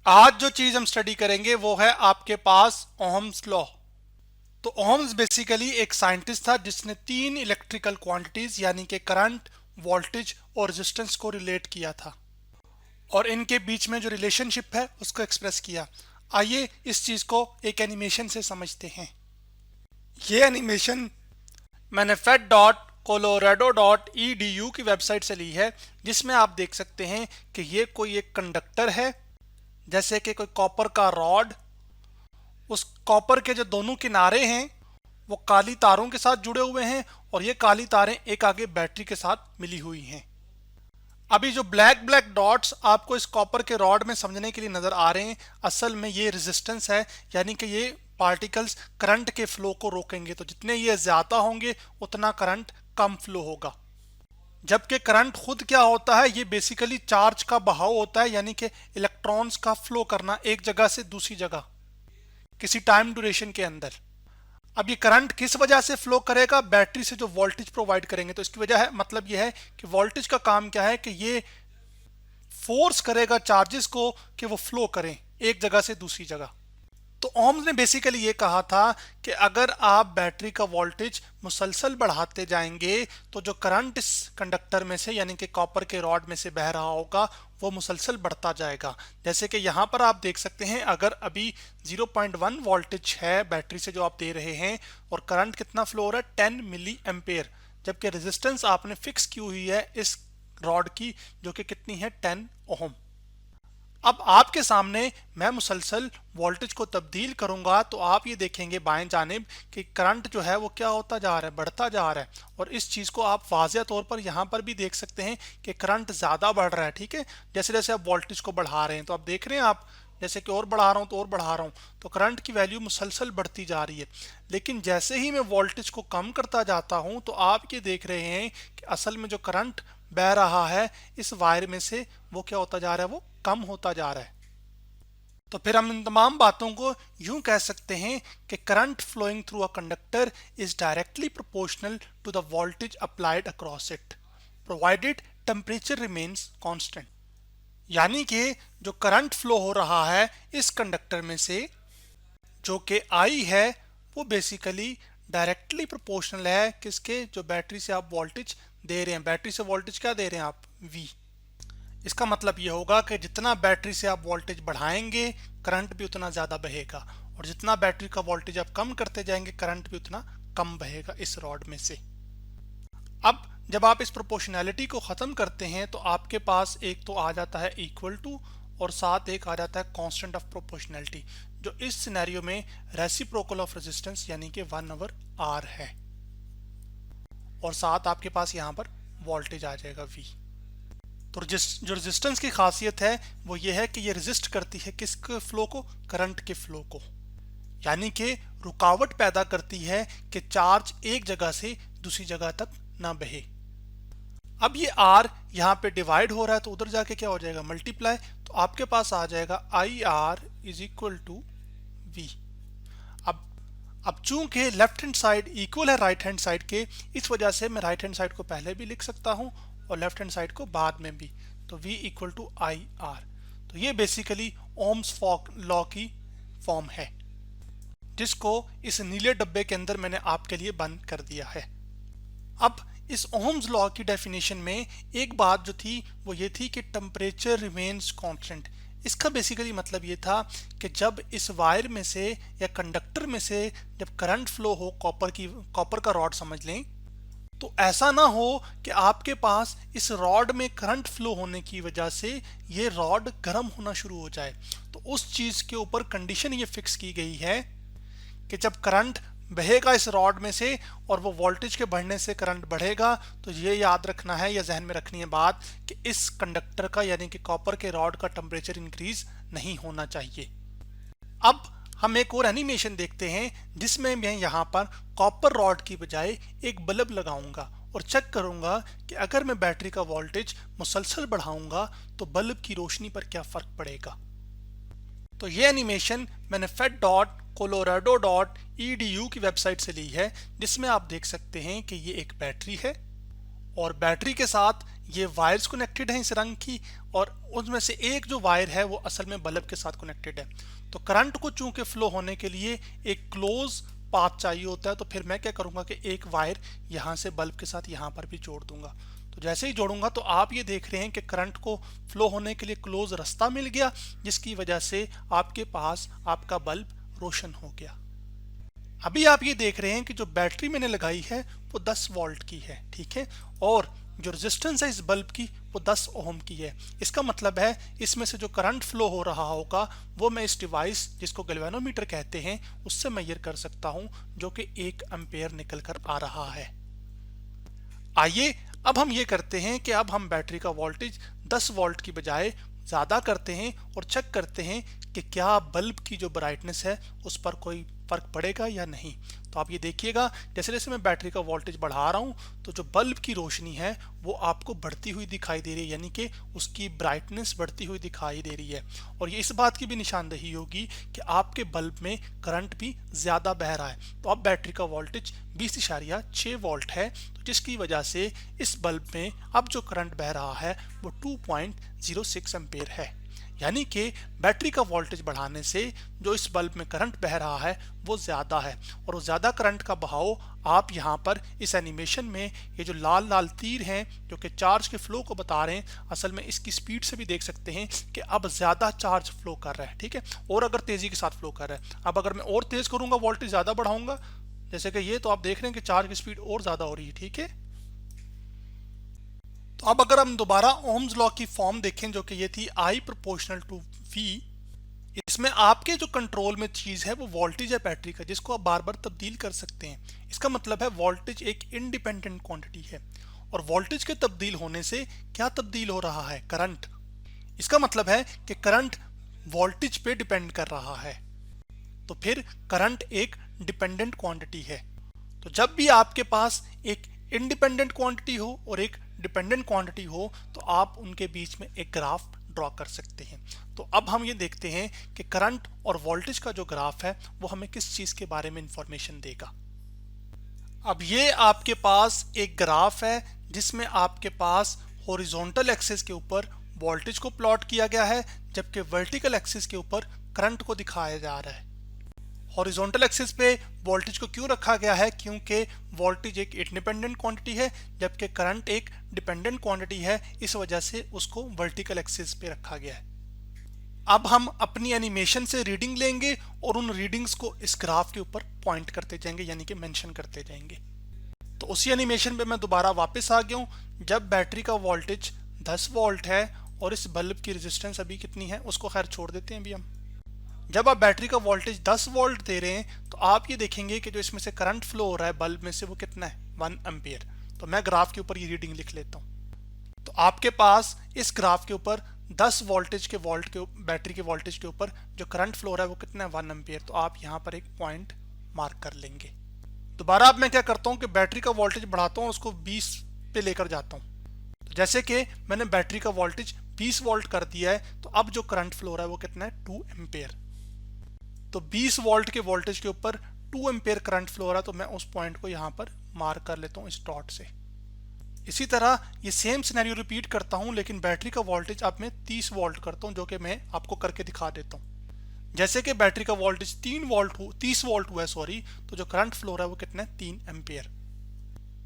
आज जो चीज हम स्टडी करेंगे वो है आपके पास ओहम्स लॉ। तो ओहम्स बेसिकली एक साइंटिस्ट था जिसने तीन इलेक्ट्रिकल क्वांटिटीज यानी कि करंट, वोल्टेज और रेजिस्टेंस को रिलेट किया था और इनके बीच में जो रिलेशनशिप है उसको एक्सप्रेस किया। आइए इस चीज को एक एनिमेशन से समझते हैं। ये एनिमेशन मैंने fed.colorado.edu की वेबसाइट से ली है, जिसमें आप देख सकते हैं कि ये कोई एक कंडक्टर है, जैसे कि कोई कॉपर का रॉड। उस कॉपर के जो दोनों किनारे हैं वो काली तारों के साथ जुड़े हुए हैं और ये काली तारें एक आगे बैटरी के साथ मिली हुई हैं। अभी जो ब्लैक ब्लैक डॉट्स आपको इस कॉपर के रॉड में समझने के लिए नजर आ रहे हैं, असल में ये रेजिस्टेंस है, यानी कि ये पार्टिकल्स करंट के फ्लो को रोकेंगे। तो जितने ये ज्यादा होंगे उतना करंट कम फ्लो होगा। जबकि करंट खुद क्या होता है, ये बेसिकली चार्ज का बहाव होता है, यानी कि इलेक्ट्रॉन्स का फ्लो करना एक जगह से दूसरी जगह किसी टाइम ड्यूरेशन के अंदर। अब ये करंट किस वजह से फ्लो करेगा? बैटरी से जो वोल्टेज प्रोवाइड करेंगे। तो इसकी वजह है, मतलब ये है कि वोल्टेज का काम क्या है कि ये फोर्स करेगा चार्जेस को कि वो फ्लो करें एक जगह से दूसरी जगह। तो ओम्स ने बेसिकली ये कहा था कि अगर आप बैटरी का वोल्टेज मुसलसल बढ़ाते जाएंगे तो जो करंट इस कंडक्टर में से यानी कि कॉपर के रॉड में से बह रहा होगा वो मुसलसल बढ़ता जाएगा। जैसे कि यहाँ पर आप देख सकते हैं, अगर अभी 0.1 वोल्टेज है बैटरी से जो आप दे रहे हैं और करंट कितना फ्लो हो रहा है 10 मिली एम्पेयर, जबकि रेजिस्टेंस आपने फिक्स की हुई है इस रॉड की जो कि कितनी है 10 ओम। अब आपके सामने मैं मुसलसल वोल्टेज को तब्दील करूंगा तो आप ये देखेंगे बाएं जानिब कि करंट जो है वो क्या होता जा रहा है, बढ़ता जा रहा है। और इस चीज को आप वाज़िया तौर पर यहाँ पर भी देख सकते हैं कि करंट ज्यादा बढ़ रहा है। ठीक है, जैसे जैसे आप वोल्टेज को बढ़ा रहे हैं तो आप देख रहे हैं, आप जैसे कि और बढ़ा रहा हूं तो और बढ़ा रहा हूं तो करंट की वैल्यू मुसलसल बढ़ती जा रही है। लेकिन जैसे ही मैं वोल्टेज को कम करता जाता हूं तो आप ये देख रहे हैं कि असल में जो करंट बह रहा है इस वायर में से वो क्या होता जा रहा है, वो कम होता जा रहा है। तो फिर हम इन तमाम बातों को यूं कह सकते हैं कि current flowing through a conductor is directly proportional to the voltage applied across it provided temperature remains constant. यानी कि जो करंट फ्लो हो रहा है इस कंडक्टर में से जो कि आई है वो बेसिकली डायरेक्टली प्रोपोर्शनल है किसके, जो बैटरी से आप वोल्टेज दे रहे हैं। बैटरी से वोल्टेज क्या दे रहे हैं आप, वी। इसका मतलब ये होगा कि जितना बैटरी से आप वोल्टेज बढ़ाएंगे करंट भी उतना ज़्यादा बहेगा, और जितना बैटरी का वोल्टेज आप कम करते जाएंगे करंट भी उतना कम बहेगा इस रॉड में से। अब जब आप इस प्रोपोर्शनैलिटी को ख़त्म करते हैं तो आपके पास एक तो आ जाता है इक्वल टू और साथ एक आ जाता है कांस्टेंट ऑफ प्रोपोर्शनैलिटी, जो इस सिनेरियो में रेसिप्रोकल ऑफ रेजिस्टेंस यानी कि 1/r है, और साथ आपके पास यहाँ पर वोल्टेज आ जाएगा v। तो जो रेजिस्टेंस की खासियत है वो ये है कि ये रेजिस्ट करती है किसके फ्लो को, करंट के फ्लो को, यानी कि रुकावट पैदा करती है कि चार्ज एक जगह से दूसरी जगह तक ना बहे। अब ये R यहाँ पे डिवाइड हो रहा है तो उधर जाके क्या हो जाएगा, मल्टीप्लाई। तो आपके पास आ जाएगा IR is equal to V। अब चूंकि लेफ्ट हैंड साइड इक्वल है राइट हैंड साइड के, इस वजह से मैं राइट हैंड साइड को पहले भी लिख सकता हूं और लेफ्ट हैंड साइड को बाद में भी। तो V इक्वल टू IR। तो ये बेसिकली ओम्स लॉ की फॉर्म है, जिसको इस नीले डब्बे के अंदर मैंने आपके लिए बंद कर दिया है। अब इस ओम्स लॉ की डेफिनेशन में एक बात जो थी वो ये थी कि टेम्परेचर रिमेन्स कांस्टेंट। इसका बेसिकली मतलब ये था कि जब इस वायर में से या कंडक्टर में से जब करंट फ्लो हो, कॉपर का रॉड समझ लें, तो ऐसा ना हो कि आपके पास इस रॉड में करंट फ्लो होने की वजह से ये रॉड गर्म होना शुरू हो जाए। तो उस चीज के ऊपर कंडीशन ये फिक्स की गई है कि जब करंट बहेगा इस रॉड में से और वो वोल्टेज के बढ़ने से करंट बढ़ेगा, तो ये याद रखना है या जहन में रखनी है बात कि इस कंडक्टर का यानी कि कॉपर के रॉड का टेम्परेचर इंक्रीज नहीं होना चाहिए। अब हम एक और एनिमेशन देखते हैं जिसमें मैं यहाँ पर कॉपर रॉड की बजाय एक बल्ब लगाऊंगा और चेक करूंगा कि अगर मैं बैटरी का वोल्टेज मुसलसल बढ़ाऊंगा तो बल्ब की रोशनी पर क्या फर्क पड़ेगा। तो ये एनिमेशन मैंने fed.colorado.edu की वेबसाइट से ली है, जिसमें आप देख सकते हैं कि ये एक बैटरी है और बैटरी के साथ ये वायर्स कनेक्टेड हैं इस रंग की, और उनमें से एक जो वायर है वो असल में बल्ब के साथ कनेक्टेड है। तो करंट को चूंकि फ्लो होने के लिए एक क्लोज पाथ चाहिए होता है, तो फिर मैं क्या करूंगा कि एक वायर यहाँ से बल्ब के साथ यहाँ पर भी जोड़ दूंगा। तो जैसे ही जोड़ूंगा तो आप ये देख रहे हैं कि करंट को फ्लो होने के लिए क्लोज रास्ता मिल गया, जिसकी वजह से आपके पास आपका बल्ब रोशन हो गया। अभी आप ये देख रहे हैं कि जो बैटरी मैंने लगाई है वो 10 वोल्ट की है, ठीक है, और जो रेजिस्टेंस है इस बल्ब की वो 10 ओम की है। इसका मतलब है इसमें से जो करंट फ्लो हो रहा होगा वो मैं इस डिवाइस जिसको गैल्वेनोमीटर कहते हैं उससे मेजर कर सकता हूं, जो कि 1 एम्पेयर निकल कर आ रहा है। आइए अब हम ये करते हैं कि अब हम बैटरी का वोल्टेज 10 वोल्ट की बजाय ज़्यादा करते हैं और चेक करते हैं कि क्या बल्ब की जो ब्राइटनेस है उस पर कोई फर्क पड़ेगा या नहीं। तो आप ये देखिएगा, जैसे जैसे मैं बैटरी का वोल्टेज बढ़ा रहा हूँ तो जो बल्ब की रोशनी है वो आपको बढ़ती हुई दिखाई दे रही है, यानी कि उसकी ब्राइटनेस बढ़ती हुई दिखाई दे रही है। और ये इस बात की भी निशानदेही होगी कि आपके बल्ब में करंट भी ज़्यादा बह रहा है। तो अब बैटरी का वोल्टेज 20.6 वोल्ट है, तो जिसकी वजह से इस बल्ब में अब जो करंट बह रहा है वो 2.06 एम्पेयर है। यानी कि बैटरी का वोल्टेज बढ़ाने से जो इस बल्ब में करंट बह रहा है वो ज़्यादा है, और वो ज़्यादा करंट का बहाव आप यहाँ पर इस एनिमेशन में ये जो लाल लाल तीर हैं जो कि चार्ज के फ्लो को बता रहे हैं, असल में इसकी स्पीड से भी देख सकते हैं कि अब ज़्यादा चार्ज फ्लो कर रहा है, ठीक है, और अगर तेज़ी के साथ फ्लो कर रहा है। अब अगर मैं और तेज़ करूँगा, वोल्टेज ज़्यादा बढ़ाऊंगा जैसे कि ये, तो आप देख रहे हैं कि चार्ज की स्पीड और ज़्यादा हो रही है, ठीक है। तो अब अगर हम दोबारा ओम्स लॉ की फॉर्म देखें जो कि ये थी I प्रोपोर्शनल टू V, इसमें आपके जो कंट्रोल में चीज है वो वोल्टेज है बैटरी का, जिसको आप बार बार तब्दील कर सकते हैं। इसका मतलब है वोल्टेज एक इंडिपेंडेंट क्वांटिटी है, और वोल्टेज के तब्दील होने से क्या तब्दील हो रहा है, करंट। इसका मतलब है कि करंट वोल्टेज पे डिपेंड कर रहा है, तो फिर करंट एक डिपेंडेंट क्वांटिटी है। तो जब भी आपके पास एक इंडिपेंडेंट क्वांटिटी हो और एक डिपेंडेंट क्वांटिटी हो तो आप उनके बीच में एक ग्राफ ड्रॉ कर सकते हैं। तो अब हम ये देखते हैं कि करंट और वोल्टेज का जो ग्राफ है वो हमें किस चीज के बारे में इंफॉर्मेशन देगा। अब ये आपके पास एक ग्राफ है जिसमें आपके पास हॉरिजॉन्टल एक्सिस के ऊपर वोल्टेज को प्लॉट किया गया है, जबकि वर्टिकल एक्सिस के ऊपर करंट को दिखाया जा रहा है। हॉरिजॉन्टल एक्सिस पे वोल्टेज को क्यों रखा गया है, क्योंकि वोल्टेज एक इंडिपेंडेंट क्वांटिटी है जबकि करंट एक डिपेंडेंट क्वांटिटी है, इस वजह से उसको वर्टिकल एक्सिस पे रखा गया है। अब हम अपनी एनिमेशन से रीडिंग लेंगे और उन रीडिंग्स को इस ग्राफ के ऊपर पॉइंट करते जाएंगे, यानी कि मेंशन करते जाएंगे। तो उसी एनिमेशन पे मैं दोबारा वापस आ गया हूँ। जब बैटरी का वोल्टेज 10 वोल्ट है और इस बल्ब की रेजिस्टेंस अभी कितनी है उसको खैर छोड़ देते हैं अभी हम। जब आप बैटरी का वोल्टेज 10 वोल्ट दे रहे हैं तो आप ये देखेंगे कि जो इसमें से करंट फ्लो हो रहा है बल्ब में से वो कितना है, 1 एम्पियर। तो मैं ग्राफ के ऊपर ये रीडिंग लिख लेता हूँ। तो आपके पास इस ग्राफ के ऊपर 10 वोल्टेज के बैटरी के वोल्टेज के ऊपर जो करंट फ्लो हो रहा है वो कितना है, 1 एम्पियर। तो आप यहाँ पर एक पॉइंट मार्क कर लेंगे। दोबारा अब मैं क्या करता हूँ कि बैटरी का वोल्टेज बढ़ाता हूँ, उसको 20 पे लेकर जाता हूँ। तो जैसे कि मैंने बैटरी का वोल्टेज 20 वोल्ट कर दिया है, तो अब जो करंट फ्लो हो रहा है वो कितना है, 2 एम्पियर। तो 20 वोल्ट के वोल्टेज के ऊपर 2 एम्पियर करंट फ्लो हो रहा है, तो मैं उस पॉइंट को यहाँ पर मार्क कर लेता हूँ इस डॉट से। इसी तरह ये सेम सिनेरियो रिपीट करता हूँ, लेकिन बैटरी का वोल्टेज अब मैं 30 वोल्ट करता हूँ, जो कि मैं आपको करके दिखा देता हूँ। जैसे कि बैटरी का वोल्टेज 30 वोल्ट हुआ है सॉरी, तो जो करंट फ्लो हो रहा है वो कितना है, 3 एम्पियर।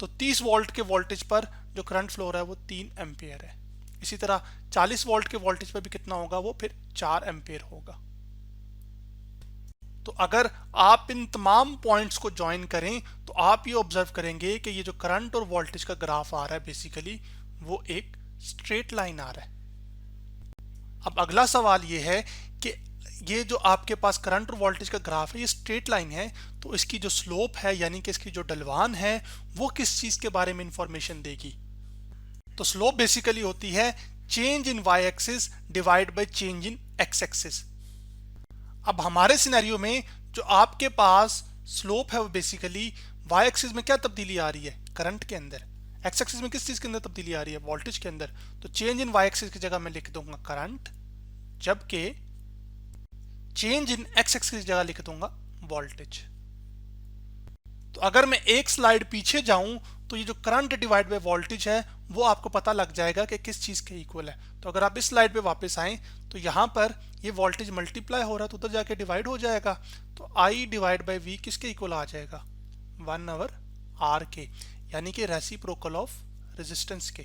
तो 30 वोल्ट के वोल्टेज पर जो करंट फ्लो हो रहा है वो 3 एम्पियर है। इसी तरह 40 वोल्ट के वोल्टेज पर भी कितना होगा, वो फिर 4 एम्पियर होगा। तो अगर आप इन तमाम पॉइंट्स को ज्वाइन करें तो आप ये ऑब्जर्व करेंगे कि ये जो करंट और वोल्टेज का ग्राफ आ रहा है बेसिकली वो एक स्ट्रेट लाइन आ रहा है। अब अगला सवाल ये है कि ये जो आपके पास करंट और वोल्टेज का ग्राफ है ये स्ट्रेट लाइन है, तो इसकी जो स्लोप है यानी कि इसकी जो ढलवान है वो किस चीज के बारे में इंफॉर्मेशन देगी। तो स्लोप बेसिकली होती है change in y axis divide by change in x axis. अब हमारे सिनेरियो में जो आपके पास स्लोप है वो बेसिकली वाई एक्सिस में क्या तब्दीली आ रही है, करंट के अंदर। एक्स एक्सिस में किस चीज के अंदर तब्दीली आ रही है, वोल्टेज के अंदर। तो चेंज इन वाई एक्सिस की जगह मैं लिख दूंगा करंट, जबकि चेंज इन एक्स एक्सिस की जगह लिख दूंगा वोल्टेज। तो अगर मैं एक स्लाइड पीछे जाऊं तो ये जो करंट डिवाइड बाय वोल्टेज है वो आपको पता लग जाएगा कि किस चीज़ के इक्वल है। तो अगर आप इस स्लाइड पे वापस आएँ तो यहाँ पर ये वोल्टेज मल्टीप्लाई हो रहा है तो उधर जाके डिवाइड हो जाएगा। तो I डिवाइड बाई V किसके इक्वल आ जाएगा? 1/R के, यानी कि रेसिप्रोकल ऑफ रेजिस्टेंस के।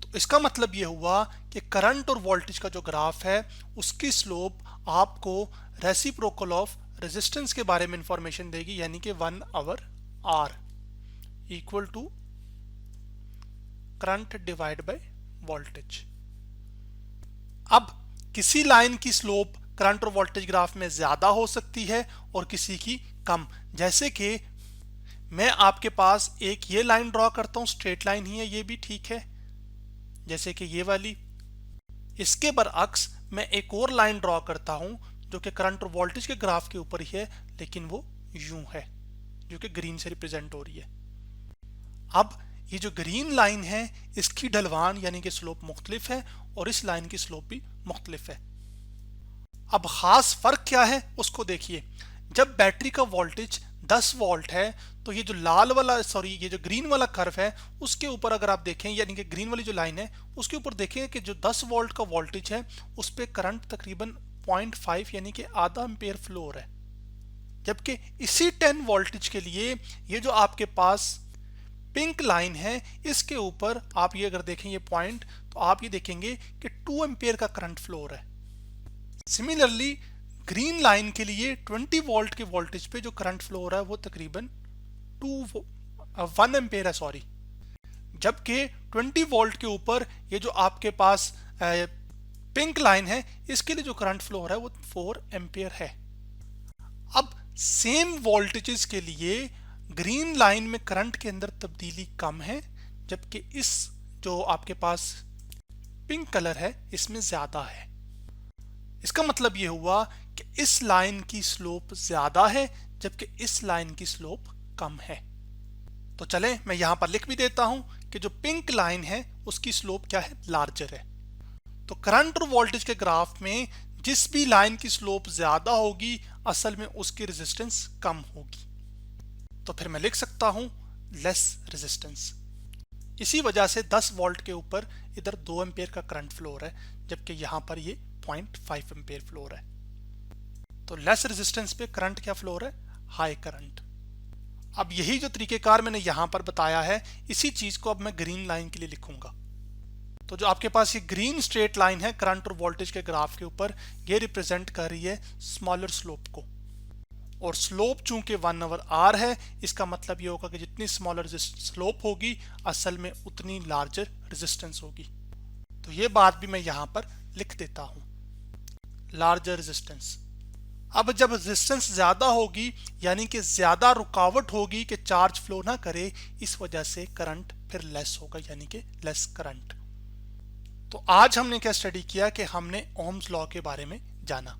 तो इसका मतलब ये हुआ कि करंट और वोल्टेज का जो ग्राफ है उसकी स्लोप आपको रेसिप्रोकल ऑफ रेजिस्टेंस के बारे में इंफॉर्मेशन देगी, यानी कि 1/R equal to current divide by voltage. अब किसी लाइन की स्लोप करंट और वोल्टेज ग्राफ में ज्यादा हो सकती है और किसी की कम। जैसे कि मैं आपके पास एक ये लाइन ड्रॉ करता हूं, स्ट्रेट लाइन ही है, ये भी ठीक है, जैसे कि ये वाली। इसके बरअक्स मैं एक और लाइन ड्रॉ करता हूं जो कि करंट और वोल्टेज के ग्राफ के ऊपर ही है, लेकिन वो यूं है, जो कि ग्रीन से रिप्रेजेंट हो रही है। अब ये जो ग्रीन लाइन है इसकी ढलवान यानी कि स्लोप मुख्तलिफ है और इस लाइन की स्लोप भी मुख्तलिफ है। अब खास फर्क क्या है उसको देखिए। जब बैटरी का वोल्टेज 10 वोल्ट है तो ये जो ये जो ग्रीन वाला कर्व है उसके ऊपर अगर आप देखें, यानी कि ग्रीन वाली जो लाइन है उसके ऊपर देखें कि जो 10 वोल्ट का वोल्टेज है उस पर करंट तकरीबन 0.5 यानी कि आधा एम्पेयर फ्लो हो रहा है। जबकि इसी 10 वोल्टेज के लिए ये जो आपके पास पिंक लाइन है इसके ऊपर आप ये अगर देखें ये पॉइंट, तो आप ये देखेंगे कि 2 एम्पेयर का करंट फ्लो हो रहा है। सिमिलरली ग्रीन लाइन के लिए 20 वोल्ट के वोल्टेज पे जो करंट फ्लो हो रहा है वो तकरीबन 1 एम्पेयर है, सॉरी। जबकि 20 वोल्ट के ऊपर ये जो आपके पास पिंक लाइन है इसके लिए जो करंट फ्लो हो रहा है वो 4 एम्पेयर है। अब सेम वोल्टेजेस के लिए ग्रीन लाइन में करंट के अंदर तब्दीली कम है, जबकि इस जो आपके पास पिंक कलर है इसमें ज्यादा है। इसका मतलब ये हुआ कि इस लाइन की स्लोप ज्यादा है जबकि इस लाइन की स्लोप कम है। तो चलें मैं यहां पर लिख भी देता हूं कि जो पिंक लाइन है उसकी स्लोप क्या है? लार्जर है। तो करंट और वोल्टेज के ग्राफ में जिस भी लाइन की स्लोप ज्यादा होगी असल में उसकी रेजिस्टेंस कम होगी। तो फिर मैं लिख सकता हूं लेस रेजिस्टेंस। इसी वजह से 10 वोल्ट के ऊपर इधर 2 एम्पेयर का करंट फ्लो हो रहा है, जबकि यहां पर ये 0.5 एम्पेयर फ्लो हो रहा है। तो लेस रेजिस्टेंस पे करंट क्या फ्लो हो रहा है? High current. अब यही जो तरीकेकार मैंने यहां पर बताया है इसी चीज को अब मैं ग्रीन लाइन के लिए लिखूंगा। तो जो आपके पास ये ग्रीन स्ट्रेट लाइन है करंट और वोल्टेज के ग्राफ के ऊपर, ये रिप्रेजेंट कर रही है स्मॉलर स्लोप को, और स्लोप चूंकि 1/R है इसका मतलब ये होगा कि जितनी स्मॉलर स्लोप होगी असल में उतनी लार्जर रेजिस्टेंस होगी। तो ये बात भी मैं यहां पर लिख देता हूं, लार्जर रेजिस्टेंस। अब जब रेजिस्टेंस ज्यादा होगी यानी कि ज्यादा रुकावट होगी कि चार्ज फ्लो ना करे, इस वजह से करंट फिर लेस होगा, यानी कि लेस करंट। तो आज हमने क्या स्टडी किया कि हमने ओम्स लॉ के बारे में जाना।